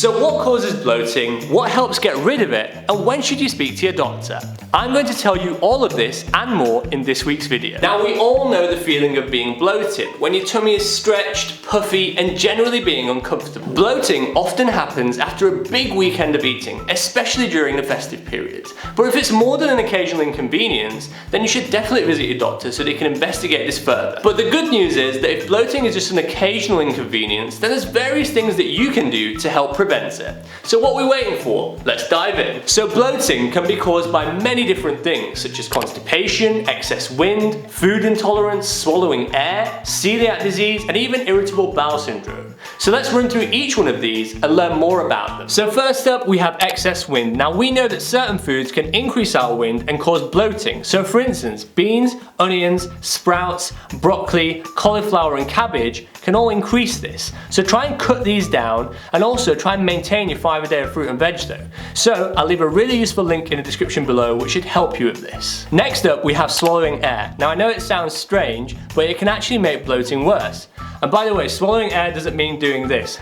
So what causes bloating, what helps get rid of it, and when should you speak to your doctor? I'm going to tell you all of this and more in this week's video. Now we all know the feeling of being bloated, when your tummy is stretched, puffy, and generally being uncomfortable. Bloating often happens after a big weekend of eating, especially during the festive periods. But if it's more than an occasional inconvenience, then you should definitely visit your doctor so they can investigate this further. But the good news is that if bloating is just an occasional inconvenience, then there's various things that you can do to help prevent it. So what are we waiting for? Let's dive in. So bloating can be caused by many different things, such as constipation, excess wind, food intolerance, swallowing air, celiac disease, and even irritable bowel syndrome. So let's run through each one of these and learn more about them. So first up, we have excess wind. Now we know that certain foods can increase our wind and cause bloating. So for instance, beans, onions, sprouts, broccoli, cauliflower, and cabbage can all increase this. So try and cut these down, and also try and maintain your 5 a day of fruit and veg though. So I'll leave a really useful link in the description below which should help you with this. Next up, we have swallowing air. Now I know it sounds strange, but it can actually make bloating worse. And by the way, swallowing air doesn't mean doing this,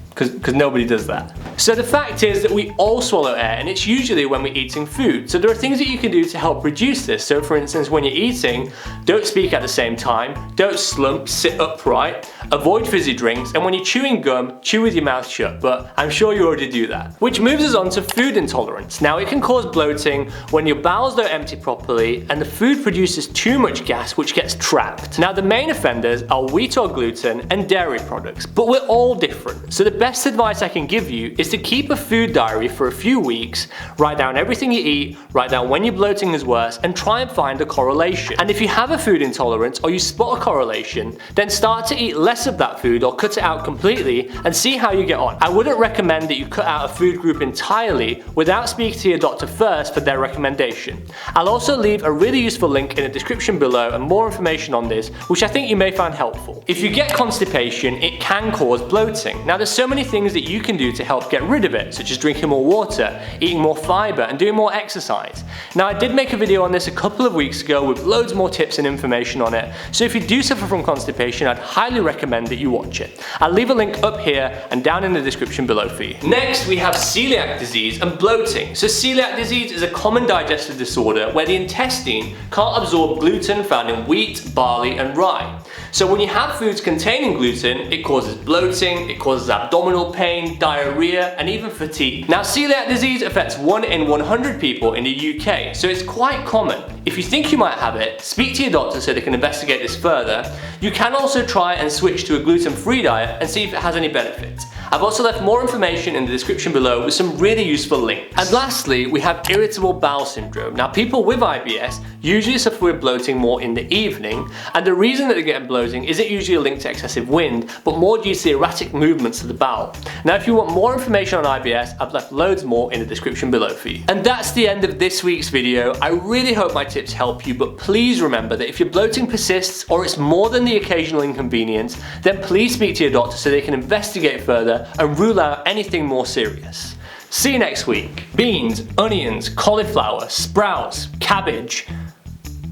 because nobody does that. So the fact is that we all swallow air, and it's usually when we're eating food. So there are things that you can do to help reduce this. So for instance, when you're eating, don't speak at the same time, don't slump, sit upright, avoid fizzy drinks, and when you're chewing gum, chew with your mouth shut, but I'm sure you already do that. Which moves us on to food intolerance. Now it can cause bloating when your bowels don't empty properly and the food produces too much gas which gets trapped. Now the main offenders are wheat or gluten and dairy products, but we're all different. So the best advice I can give you is to keep a food diary for a few weeks, write down everything you eat, write down when your bloating is worse, and try and find a correlation. And if you have a food intolerance or you spot a correlation, then start to eat less of that food or cut it out completely and see how you get on. I wouldn't recommend that you cut out a food group entirely without speaking to your doctor first for their recommendation. I'll also leave a really useful link in the description below and more information on this, which I think you may find helpful. If you get constipation, it can cause bloating. Now there's so many things that you can do to help get rid of it, such as drinking more water, eating more fibre, and doing more exercise. Now I did make a video on this a couple of weeks ago with loads more tips and information on it, so if you do suffer from constipation, I'd highly recommend that you watch it. I'll leave a link up here and down in the description below for you. Next, we have celiac disease and bloating. So celiac disease is a common digestive disorder where the intestine can't absorb gluten found in wheat, barley, and rye. So when you have foods containing gluten, it causes bloating, it causes abdominal pain, diarrhea, and even fatigue. Now celiac disease affects 1 in 100 people in the UK, so it's quite common. If you think you might have it, speak to your doctor so they can investigate this further. You can also try and switch to a gluten-free diet and see if it has any benefits. I've also left more information in the description below with some really useful links. And lastly, we have irritable bowel syndrome. Now people with IBS usually suffer with bloating more in the evening, and the reason that they get bloating isn't usually linked to excessive wind, but more due to the erratic movements of the bowel. Now if you want more information on IBS, I've left loads more in the description below for you. And that's the end of this week's video. I really hope my tips help you, but please remember that if your bloating persists or it's more than the occasional inconvenience, then please speak to your doctor so they can investigate further and rule out anything more serious. See you next week. Beans, onions, cauliflower, sprouts, cabbage,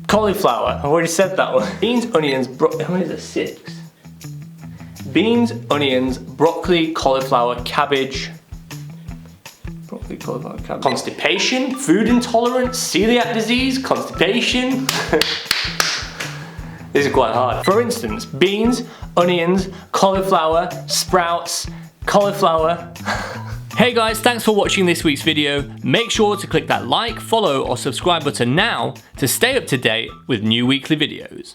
cauliflower. I've already said that one. Beans, onions, how many is it? 6. Beans, onions, broccoli, cauliflower, cabbage. Broccoli, cauliflower, cabbage. Constipation, food intolerance, celiac disease, constipation. This is quite hard. For instance, beans, onions, cauliflower, sprouts, cauliflower. Hey guys, thanks for watching this week's video. Make sure to click that like, follow, or subscribe button now to stay up to date with new weekly videos.